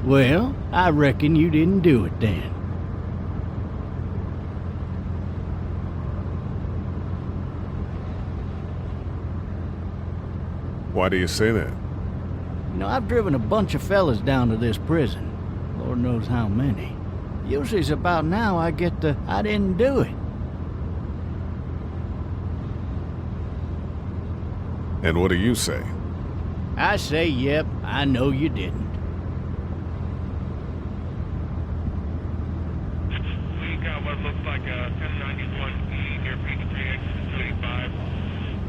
Well, I reckon you didn't do it then. Why do you say that? You know, I've driven a bunch of fellas down to this prison. Lord knows how many. Usually it's about now I get the, I didn't do it. And what do you say? I say, yep, I know you didn't. We got what looks like a 1091E near Peachtree exit 285.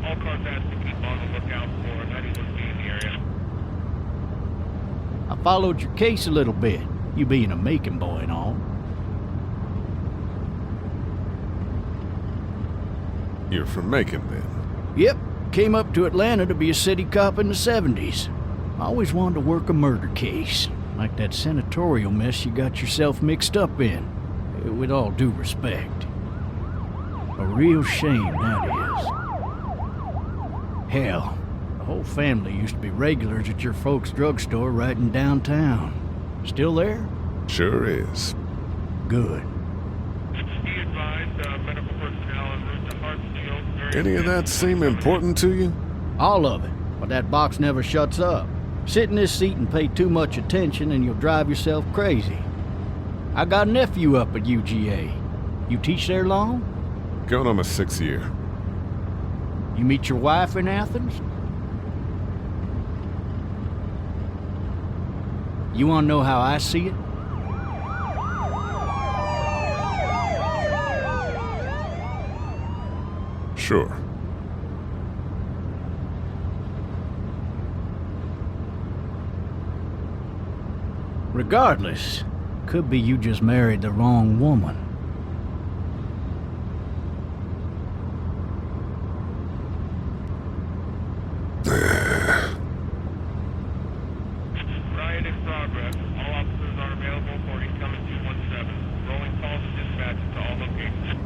All cars asked to keep on the lookout for 91B in the area. I followed your case a little bit, you being a Macon boy and all. You're from Macon, then? Yep, came up to Atlanta to be a city cop in the 70s. I always wanted to work a murder case, like that senatorial mess you got yourself mixed up in. With all due respect. A real shame, that is. Hell, the whole family used to be regulars at your folks' drugstore right in downtown. Still there? Sure is. Good. Be advised, medical personnel en route to Hartsfield. Any of that seem important to you? All of it, but that box never shuts up. Sit in this seat and pay too much attention and you'll drive yourself crazy. I got a nephew up at UGA. You teach there long? Going on my 6th year. You meet your wife in Athens? You want to know how I see it? Sure. Regardless, could be you just married the wrong woman. Riot in progress. All officers are available for incoming 217. Rolling calls and dispatches to all locations.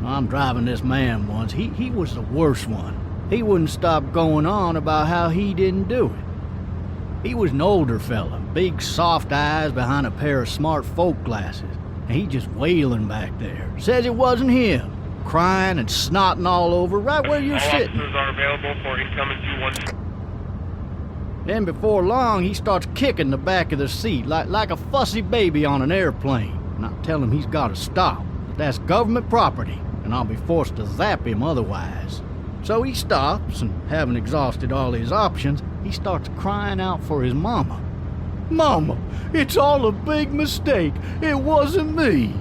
I'm driving this man once. He was the worst one. He wouldn't stop going on about how he didn't do it. He was an older fella, big soft eyes behind a pair of smart folk glasses. And he just wailing back there. Says it wasn't him. Crying and snotting all over right where you're sitting. All officers are available for incoming 217. Then before long, he starts kicking the back of the seat like a fussy baby on an airplane. And I tell him he's got to stop. But that's government property, and I'll be forced to zap him otherwise. So he stops, and having exhausted all his options, he starts crying out for his mama. Mama, it's all a big mistake. It wasn't me.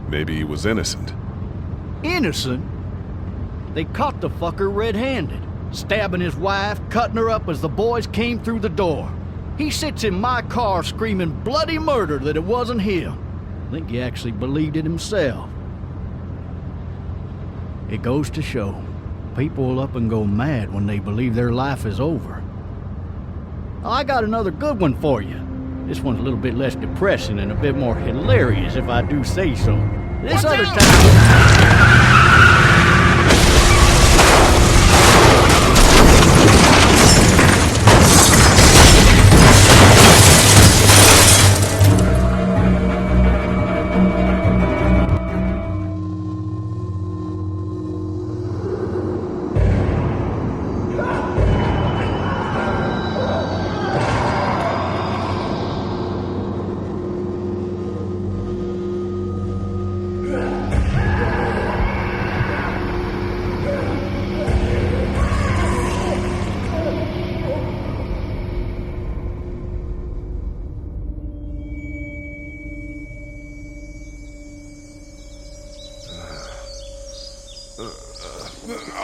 Maybe he was innocent. Innocent? They caught the fucker red-handed, stabbing his wife, cutting her up as the boys came through the door. He sits in my car screaming bloody murder that it wasn't him. I think he actually believed it himself. It goes to show, people will up and go mad when they believe their life is over. Oh, I got another good one for you. This one's a little bit less depressing and a bit more hilarious, if I do say so. This other time...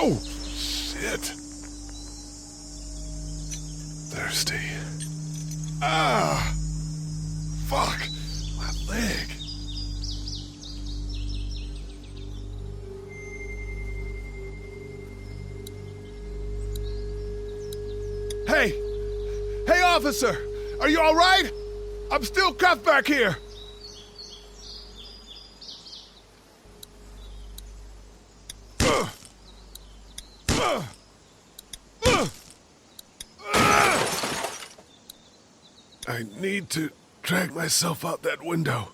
Oh, shit. Thirsty. Ah! Fuck! My leg. Hey! Hey, officer! Are you all right? I'm still cuffed back here! I need to drag myself out that window.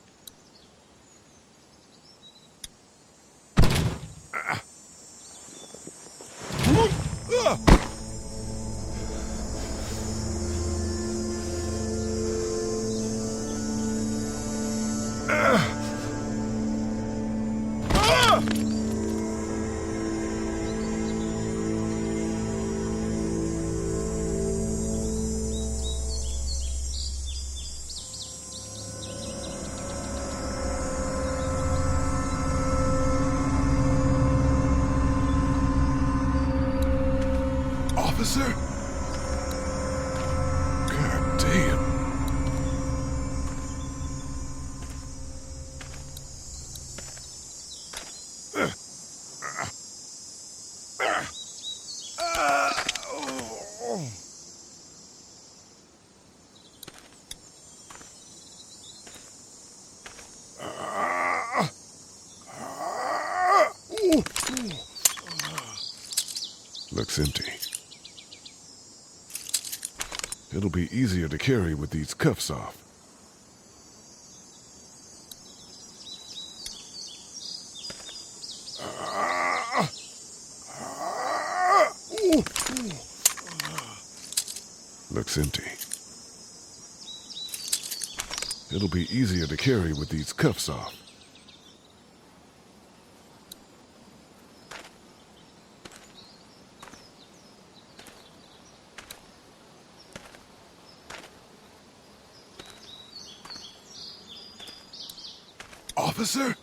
Officer? God damn. Looks empty. It'll be easier to carry with these cuffs off. Looks empty. It'll be easier to carry with these cuffs off. Officer?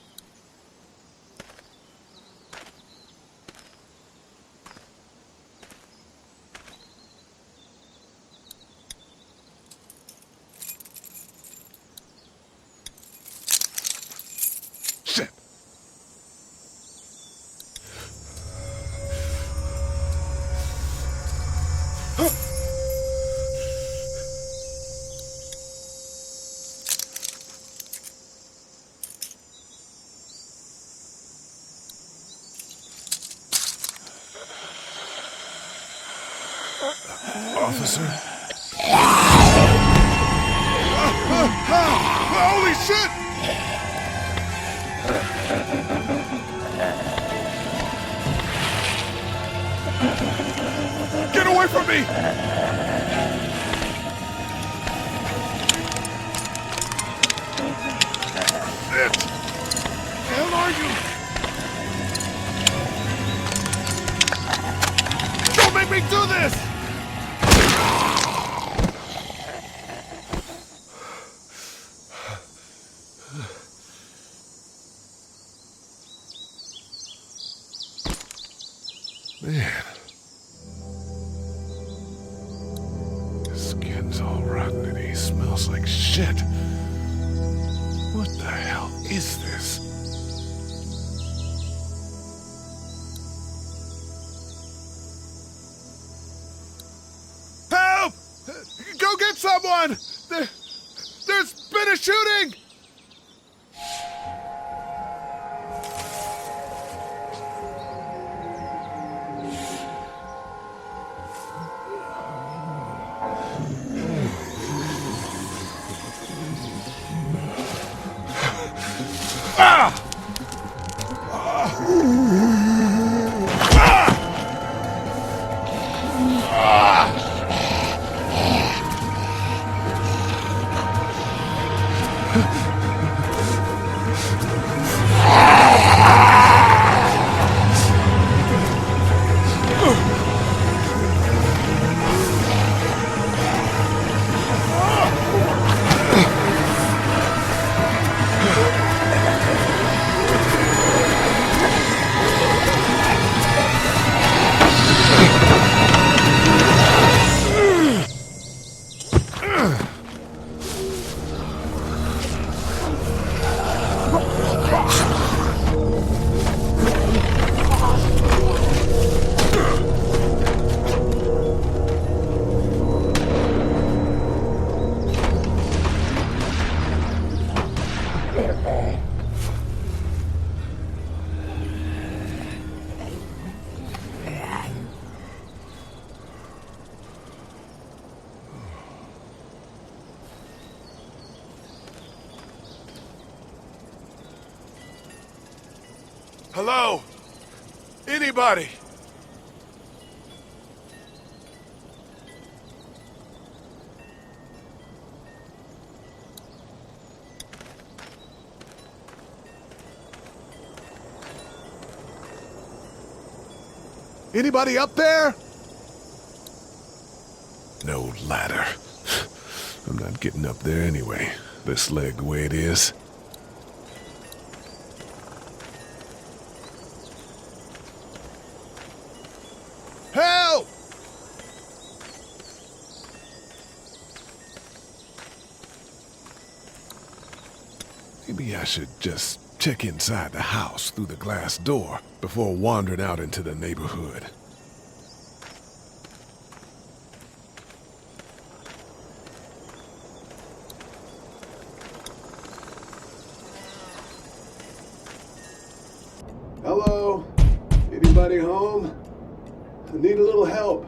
Shit! Officer? Holy shit! Get away from me! Shit! Where the hell are you? Don't make me do this! Man. His skin's all rotten and he smells like shit. What the hell is this? Help! Go get someone! There's been a shooting! Hello? Anybody? Anybody up there? No ladder. I'm not getting up there anyway. This leg the way it is. Help! Maybe I should just check inside the house through the glass door before wandering out into the neighborhood. Hello? Anybody home? I need a little help.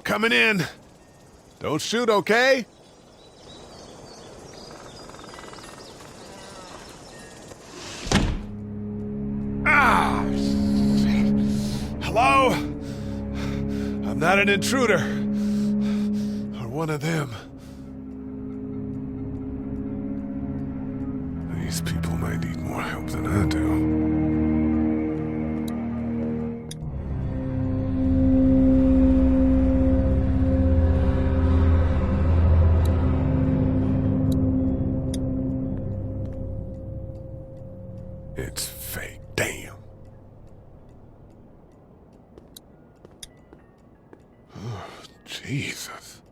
Coming in. Don't shoot, okay? Ah! Shit. Hello? I'm not an intruder. Or one of them. These people might need more help than I do. It's fake. Damn. Oh, Jesus.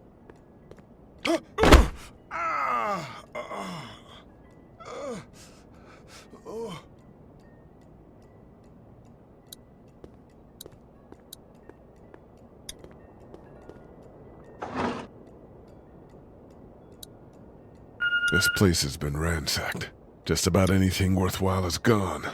This place has been ransacked. Just about anything worthwhile is gone.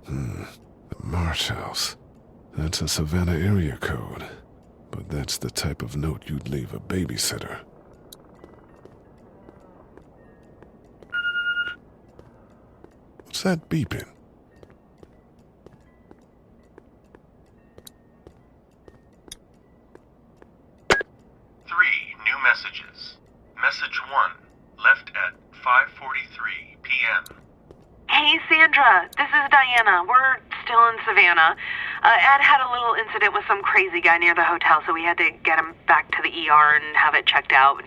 The Marsh House. That's a Savannah area code. But that's the type of note you'd leave a babysitter. What's that beeping? Three new messages. Message 1, left at 5:43 p.m. Hey, Sandra. This is Diana. We're still in Savannah. Ed had a little incident with some crazy guy near the hotel, so we had to get him back to the ER and have it checked out.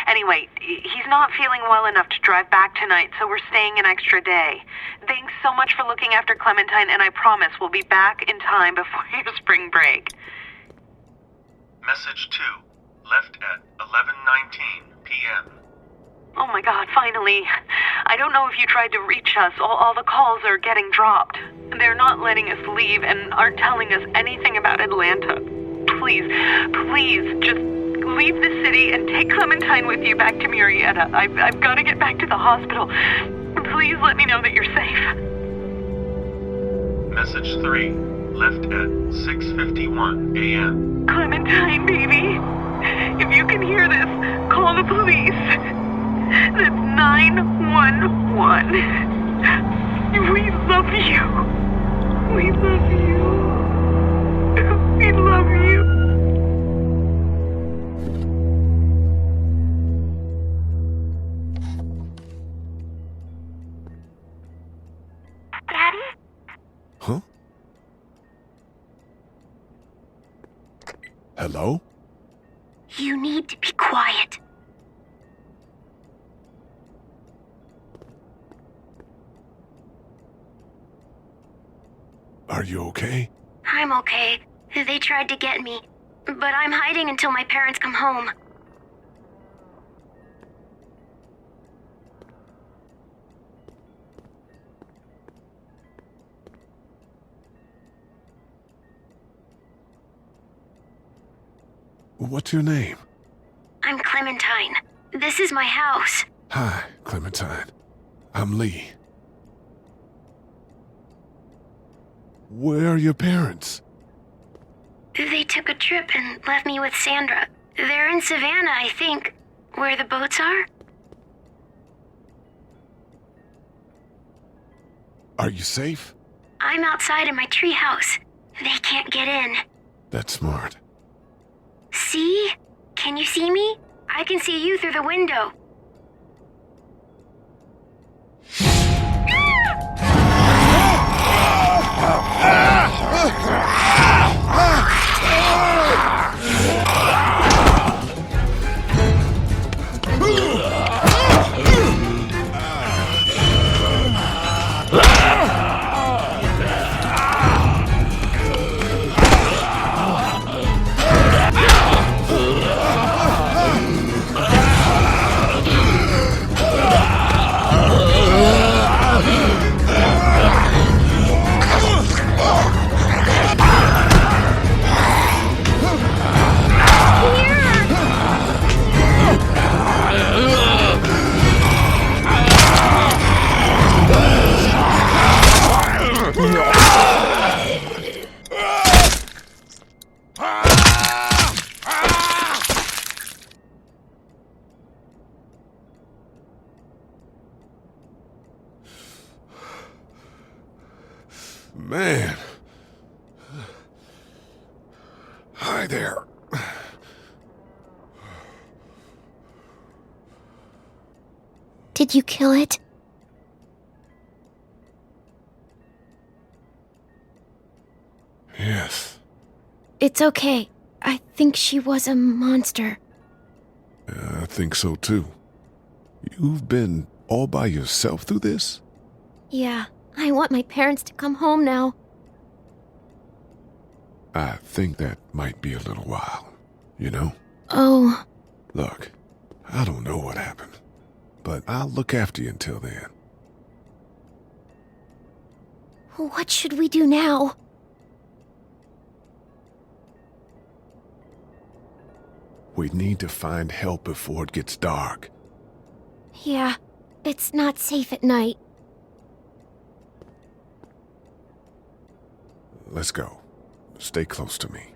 Anyway, he's not feeling well enough to drive back tonight, so we're staying an extra day. Thanks so much for looking after Clementine, and I promise we'll be back in time before your spring break. Message 2, left at 11:19 p.m. Oh my God, finally. I don't know if you tried to reach us. All the calls are getting dropped. They're not letting us leave and aren't telling us anything about Atlanta. Please, just leave the city and take Clementine with you back to Murrieta. I've got to get back to the hospital. Please let me know that you're safe. Message 3, left at 6:51 a.m. Clementine, baby. If you can hear this, call the police. That's 911. We love you. We love you. We love you. Hello? You need to be quiet. Are you okay? I'm okay. They tried to get me, but I'm hiding until my parents come home. What's your name? I'm Clementine. This is my house. Hi, Clementine. I'm Lee. Where are your parents? They took a trip and left me with Sandra. They're in Savannah, I think, where the boats are. Are you safe? I'm outside in my treehouse. They can't get in. That's smart. See? Can you see me? I can see you through the window. Man. Hi there. Did you kill it? Yes. It's okay. I think she was a monster. I think so too. You've been all by yourself through this? Yeah, I want my parents to come home now. I think that might be a little while, you know? Oh. Look, I don't know what happened, but I'll look after you until then. What should we do now? We need to find help before it gets dark. Yeah, it's not safe at night. Let's go. Stay close to me.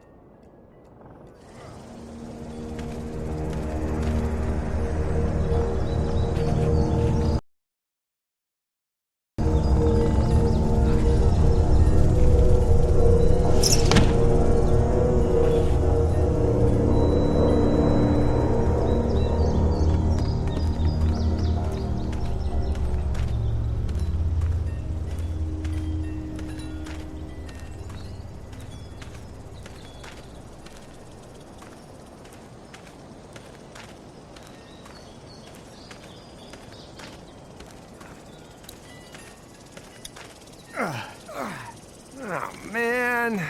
Oh, man.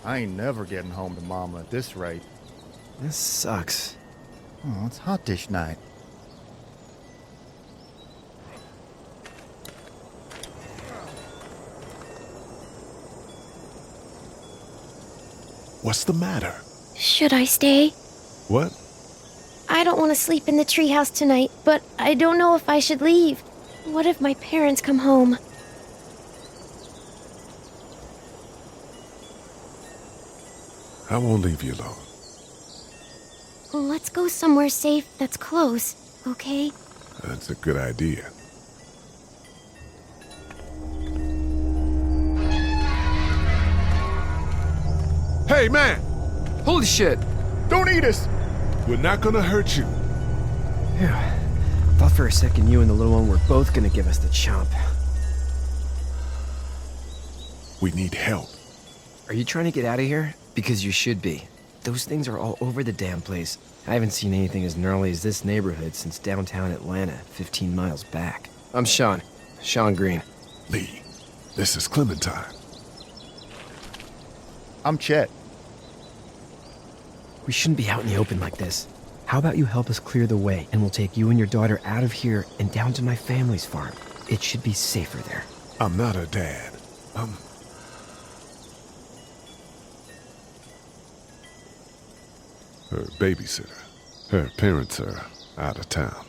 I ain't never getting home to Mama at this rate. This sucks. Oh, it's hot dish night. What's the matter? Should I stay? What? I don't want to sleep in the treehouse tonight, but I don't know if I should leave. What if my parents come home? I won't leave you alone. Let's go somewhere safe that's close, okay? That's a good idea. Hey, man! Holy shit! Don't eat us! We're not gonna hurt you. Phew. Thought for a second you and the little one were both gonna give us the chomp. We need help. Are you trying to get out of here? Because you should be. those things are all over the damn place. I haven't seen anything as gnarly as this neighborhood since downtown Atlanta, 15 miles back. I'm Sean. Sean Green. Lee, this is Clementine. I'm Chet. We shouldn't be out in the open like this. How about you help us clear the way, and we'll take you and your daughter out of here and down to my family's farm. It should be safer there. I'm not her dad. Her babysitter. Her parents are out of town.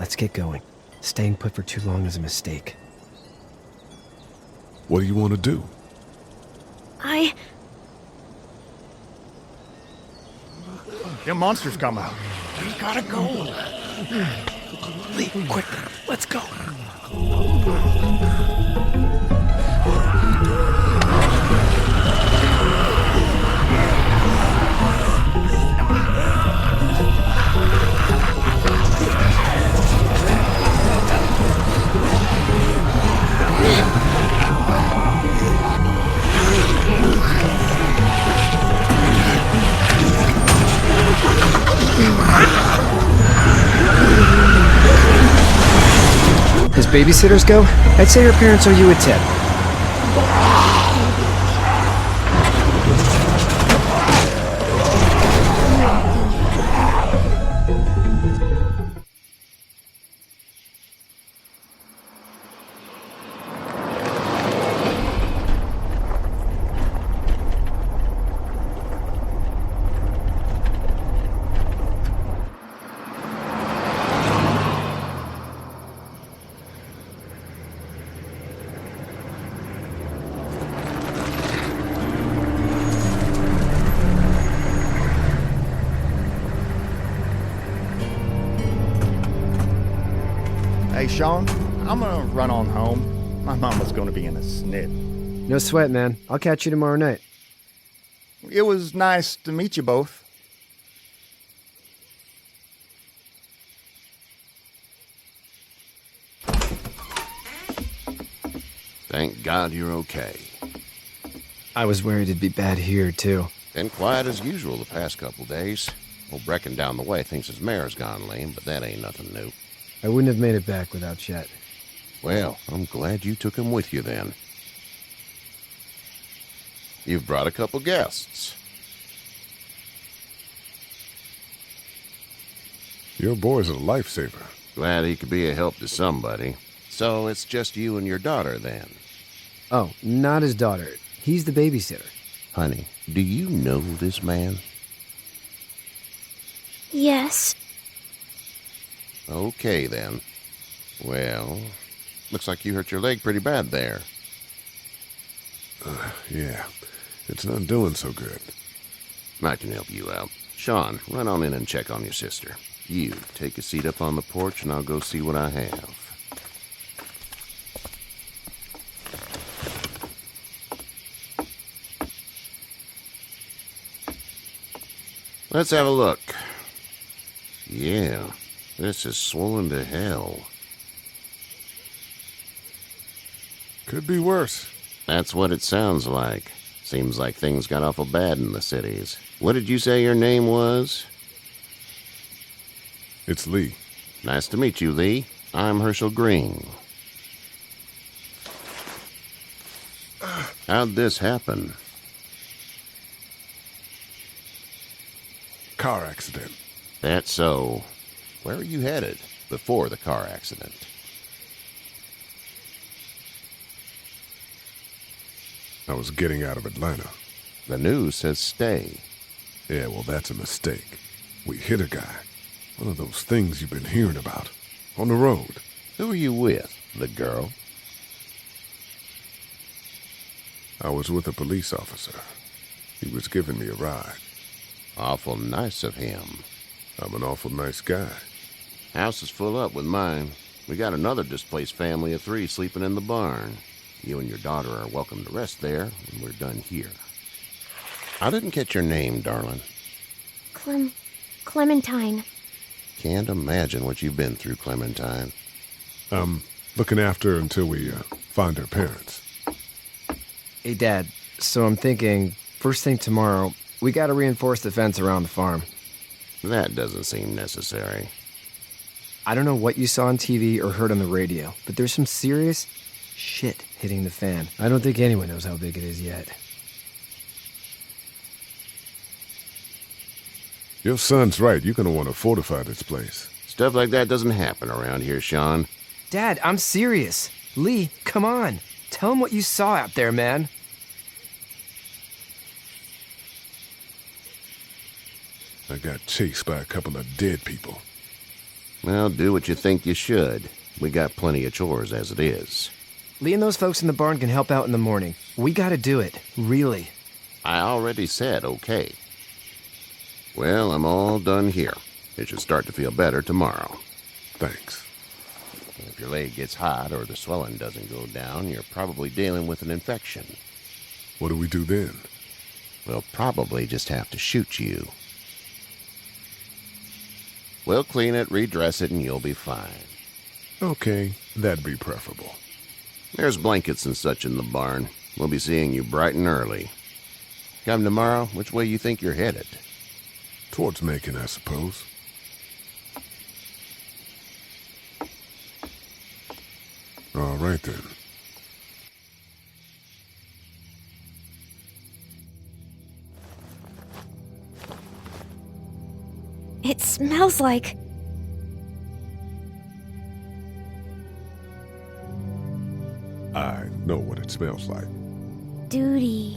Let's get going. Staying put for too long is a mistake. What do you want to do? Them monsters coming. We gotta go. Lee, quick, let's go. As babysitters go, I'd say your parents owe you a tip. Hey, Sean, I'm gonna run on home. My mama's gonna be in a snit. No sweat, man. I'll catch you tomorrow night. It was nice to meet you both. Thank God you're okay. I was worried it'd be bad here, too. Been quiet as usual the past couple days. Old Brecken down the way thinks his mare's gone lame, but that ain't nothing new. I wouldn't have made it back without Chet. Well, I'm glad you took him with you then. You've brought a couple guests. Your boy's a lifesaver. Glad he could be a help to somebody. So it's just you and your daughter then? Oh, not his daughter. He's the babysitter. Honey, do you know this man? Yes. Okay, then. Well, looks like you hurt your leg pretty bad there. Yeah, it's not doing so good. I can help you out. Sean, run on in and check on your sister. You, take a seat up on the porch and I'll go see what I have. Let's have a look. Yeah, this is swollen to hell. Could be worse. That's what it sounds like. Seems like things got awful bad in the cities. What did you say your name was? It's Lee. Nice to meet you, Lee. I'm Herschel Green. How'd this happen? Car accident. That's so. Where were you headed before the car accident? I was getting out of Atlanta. The news says stay. Yeah, well, that's a mistake. We hit a guy. One of those things you've been hearing about. On the road. Who were you with? The girl? I was with a police officer. He was giving me a ride. Awful nice of him. I'm an awful nice guy. House is full up with mine. We got another displaced family of 3 sleeping in the barn. You and your daughter are welcome to rest there when we're done here. I didn't catch your name, darling. Clementine. Can't imagine what you've been through, Clementine. I'm looking after her until we find her parents. Hey, Dad, so I'm thinking, first thing tomorrow, we gotta reinforce the fence around the farm. That doesn't seem necessary. I don't know what you saw on TV or heard on the radio, but there's some serious shit hitting the fan. I don't think anyone knows how big it is yet. Your son's right. You're gonna want to fortify this place. Stuff like that doesn't happen around here, Sean. Dad, I'm serious. Lee, come on. Tell him what you saw out there, man. I got chased by a couple of dead people. Well, do what you think you should. We got plenty of chores as it is. Lee and those folks in the barn can help out in the morning. We gotta do it. Really. I already said okay. Well, I'm all done here. It should start to feel better tomorrow. Thanks. If your leg gets hot or the swelling doesn't go down, you're probably dealing with an infection. What do we do then? We'll probably just have to shoot you. We'll clean it, redress it, and you'll be fine. Okay, that'd be preferable. There's blankets and such in the barn. We'll be seeing you bright and early. Come tomorrow, which way you think you're headed? Towards Macon, I suppose. All right, then. It smells like... I know what it smells like. duty.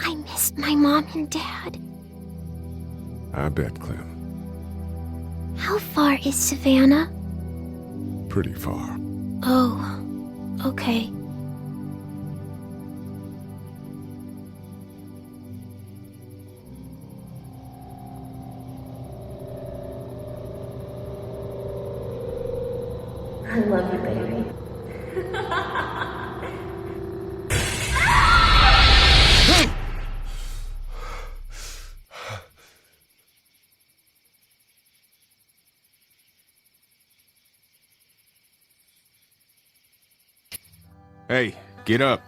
I missed my mom and dad. I bet, Clem. How far is Savannah? Pretty far. Oh, okay. I love you, baby. Hey, get up.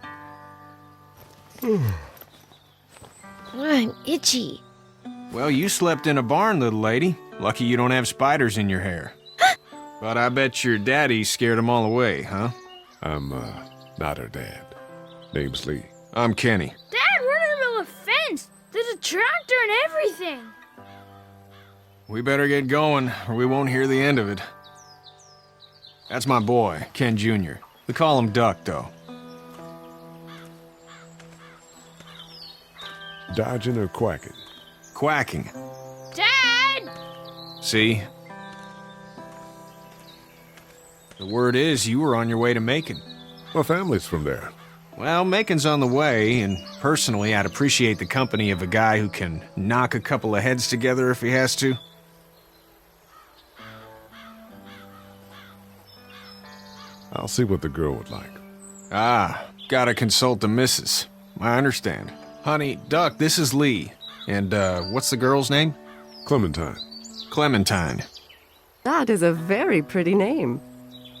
I'm itchy. Well, you slept in a barn, little lady. Lucky you don't have spiders in your hair. But I bet your daddy scared them all away, huh? I'm, not her dad. Name's Lee. I'm Kenny. Dad, we're in the middle of a fence. There's a tractor and everything. We better get going, or we won't hear the end of it. That's my boy, Ken Jr. We call him Duck, though. Dodging or quacking? Quacking. Dad! See? The word is you were on your way to Macon. My family's from there. Well, Macon's on the way, and personally, I'd appreciate the company of a guy who can knock a couple of heads together if he has to. I'll see what the girl would like. Ah, gotta consult the missus. I understand. Honey, Duck, this is Lee. And, what's the girl's name? Clementine. Clementine. That is a very pretty name.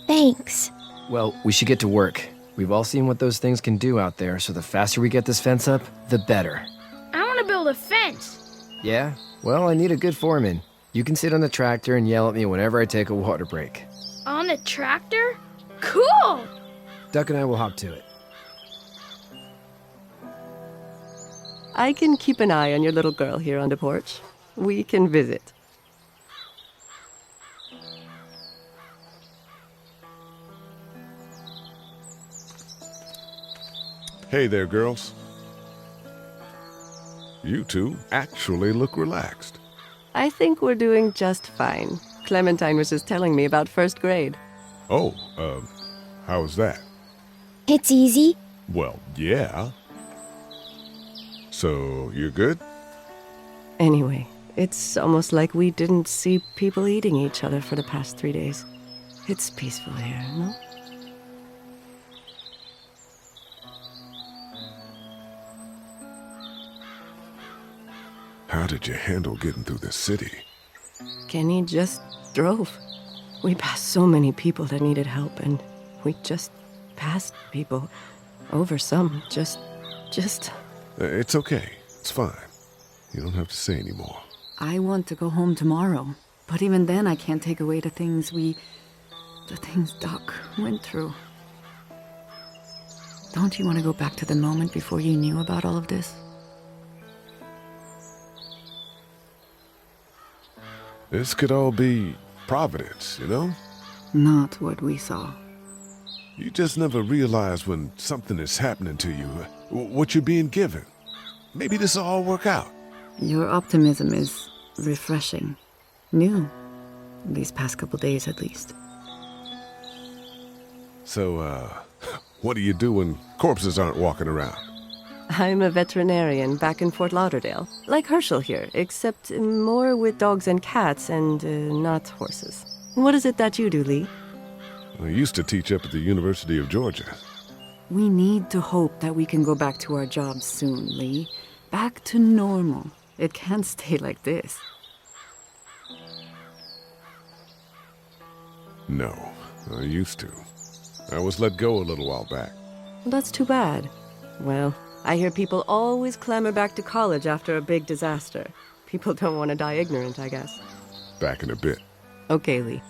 Thanks. Well, we should get to work. We've all seen what those things can do out there, so the faster we get this fence up, the better. I want to build a fence. Yeah? Well, I need a good foreman. You can sit on the tractor and yell at me whenever I take a water break. On the tractor? Cool! Duck and I will hop to it. I can keep an eye on your little girl here on the porch. We can visit. Hey there, girls. You two actually look relaxed. I think we're doing just fine. Clementine was just telling me about first grade. Oh, how was that? It's easy. Well, yeah. So, you're good? Anyway, it's almost like we didn't see people eating each other for the past 3 days. It's peaceful here, no? How did you handle getting through the city? Kenny just drove. We passed so many people that needed help, and we just past people. Over some. Just... It's okay. It's fine. You don't have to say anymore. I want to go home tomorrow. But even then, I can't take away the things Doc went through. Don't you want to go back to the moment before you knew about all of this? This could all be Providence, you know? Not what we saw. You just never realize when something is happening to you, what you're being given. Maybe this will all work out. Your optimism is refreshing. New. These past couple days, at least. So, what do you do when corpses aren't walking around? I'm a veterinarian back in Fort Lauderdale. Like Herschel here, except more with dogs and cats and not horses. What is it that you do, Lee? I used to teach up at the University of Georgia. We need to hope that we can go back to our jobs soon, Lee. Back to normal. It can't stay like this. No, I used to. I was let go a little while back. That's too bad. Well, I hear people always clamor back to college after a big disaster. People don't want to die ignorant, I guess. Back in a bit. Okay, Lee.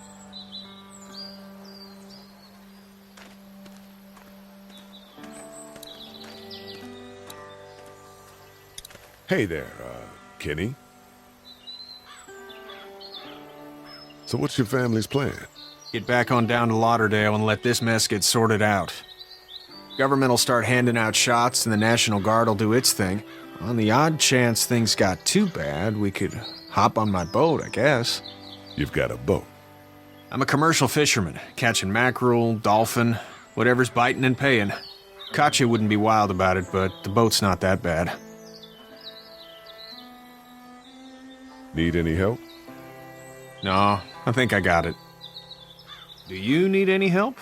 Hey there, Kenny. So what's your family's plan? Get back on down to Lauderdale and let this mess get sorted out. Government will start handing out shots and the National Guard will do its thing. On the odd chance things got too bad, we could hop on my boat, I guess. You've got a boat? I'm a commercial fisherman, catching mackerel, dolphin, whatever's biting and paying. Katya wouldn't be wild about it, but the boat's not that bad. Need any help? No, I think I got it. Do you need any help?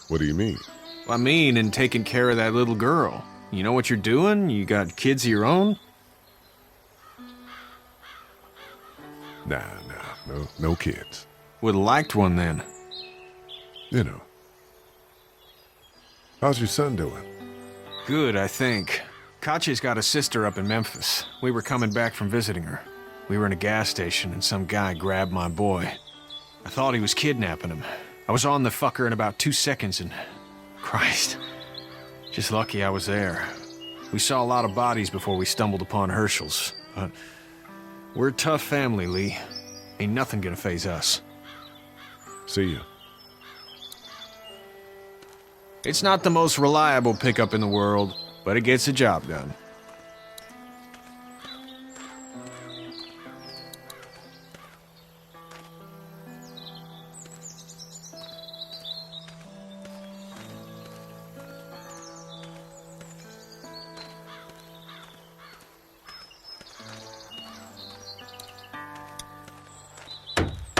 What do you mean? I mean, in taking care of that little girl. You know what you're doing? You got kids of your own? Nah, no kids. Would've liked one then. You know. How's your son doing? Good, I think. Katya's got a sister up in Memphis. We were coming back from visiting her. We were in a gas station and some guy grabbed my boy. I thought he was kidnapping him. I was on the fucker in about 2 seconds and... Christ. Just lucky I was there. We saw a lot of bodies before we stumbled upon Herschel's, but... We're a tough family, Lee. Ain't nothing gonna faze us. See ya. It's not the most reliable pickup in the world, but it gets the job done.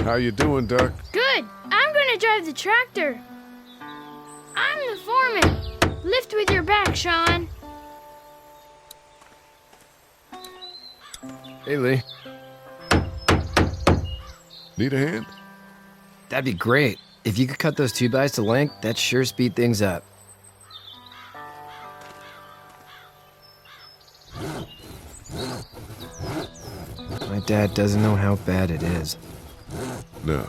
How you doing, Duck? Good. I'm gonna drive the tractor. I'm the foreman. Lift with your back, Sean. Hey, Lee. Need a hand? That'd be great. If you could cut those 2x to length, that'd sure speed things up. My dad doesn't know how bad it is. No,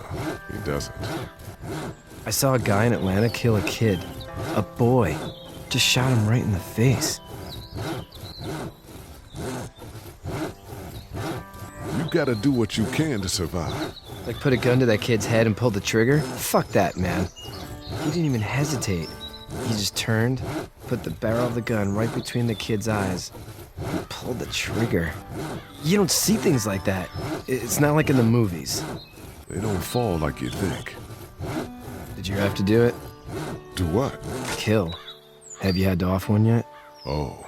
he doesn't. I saw a guy in Atlanta kill a kid. A boy. Just shot him right in the face. You gotta do what you can to survive. Like put a gun to that kid's head and pull the trigger? Fuck that, man. He didn't even hesitate. He just turned, put the barrel of the gun right between the kid's eyes, and pulled the trigger. You don't see things like that. It's not like in the movies. They don't fall like you think. Did you have to do it? Do what? Kill. Have you had to off one yet? Oh,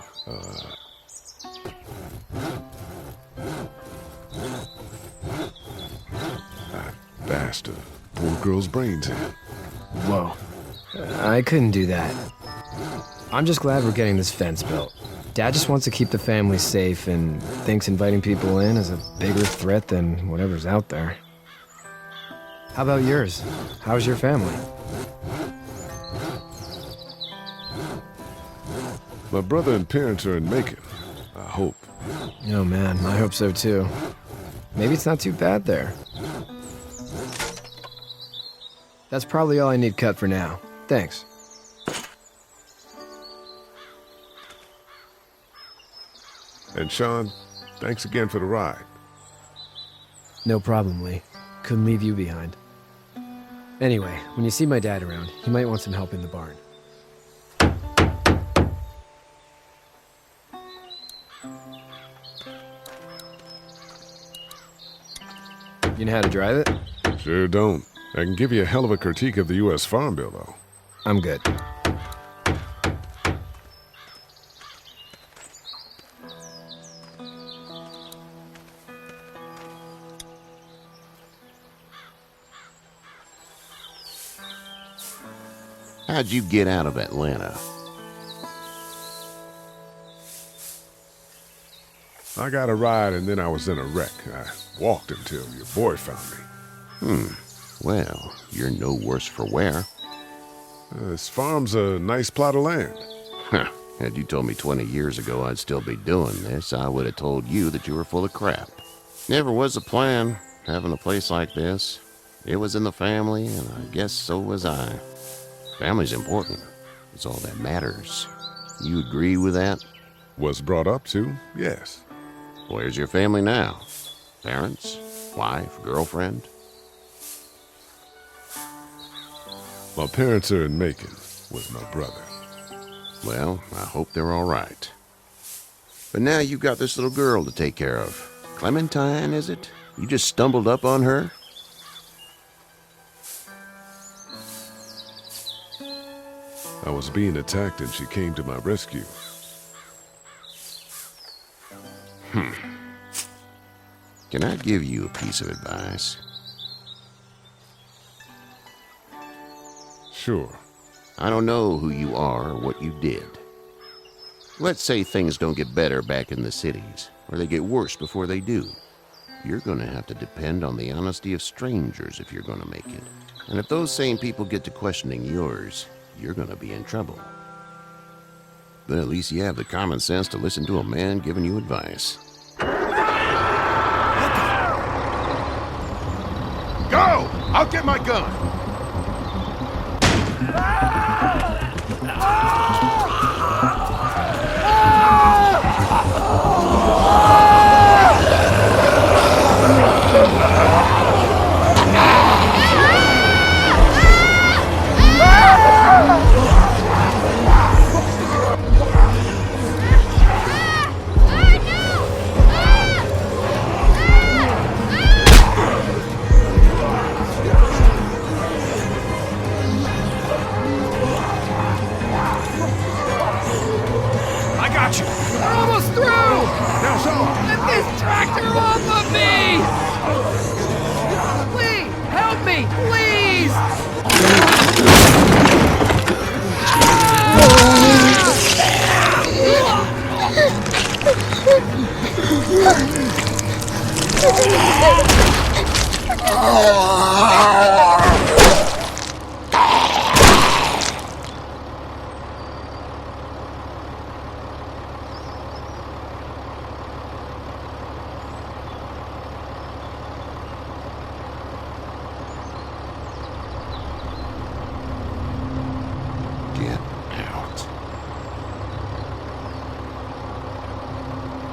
I bashed a poor girl's brains in. Whoa. I couldn't do that. I'm just glad we're getting this fence built. Dad just wants to keep the family safe and thinks inviting people in is a bigger threat than whatever's out there. How about yours? How's your family? My brother and parents are in Macon. I hope. Oh man, I hope so too. Maybe it's not too bad there. That's probably all I need cut for now. Thanks. And Sean, thanks again for the ride. No problem, Lee. Couldn't leave you behind. Anyway, when you see my dad around, he might want some help in the barn. You know how to drive it? Sure don't. I can give you a hell of a critique of the U.S. Farm Bill, though. I'm good. How'd you get out of Atlanta? I got a ride and then I was in a wreck. I walked until your boy found me. Well, you're no worse for wear. This farm's a nice plot of land. Huh. Had you told me 20 years ago I'd still be doing this, I would have told you that you were full of crap. Never was a plan, having a place like this. It was in the family, and I guess so was I. Family's important. It's all that matters. You agree with that? Was brought up to, yes. Where's your family now? Parents? Wife? Girlfriend? My parents are in Macon with my brother. Well, I hope they're all right. But now you've got this little girl to take care of. Clementine, is it? You just stumbled up on her? I was being attacked and she came to my rescue. Can I give you a piece of advice? Sure. I don't know who you are or what you did. Let's say things don't get better back in the cities, or they get worse before they do. You're going to have to depend on the honesty of strangers if you're going to make it. And if those same people get to questioning yours, you're going to be in trouble. But at least you have the common sense to listen to a man giving you advice. Go! I'll get my gun!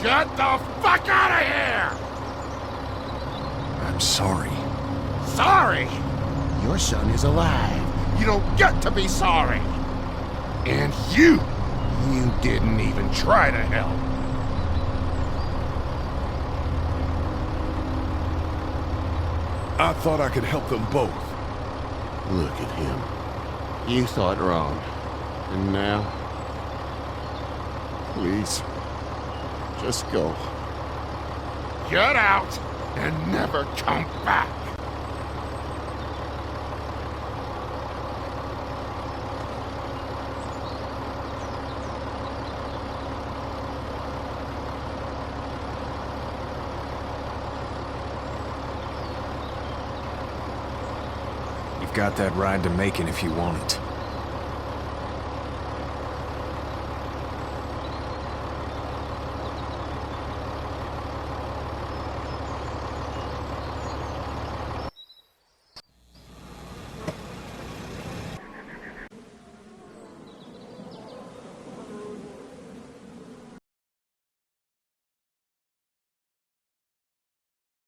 Get the fuck out of here! I'm sorry. Sorry? Your son is alive. You don't get to be sorry. And you didn't even try to help. I thought I could help them both. Look at him. You thought wrong. And now? Please. Just go. Get out and never come back. You've got that ride to Macon if you want it.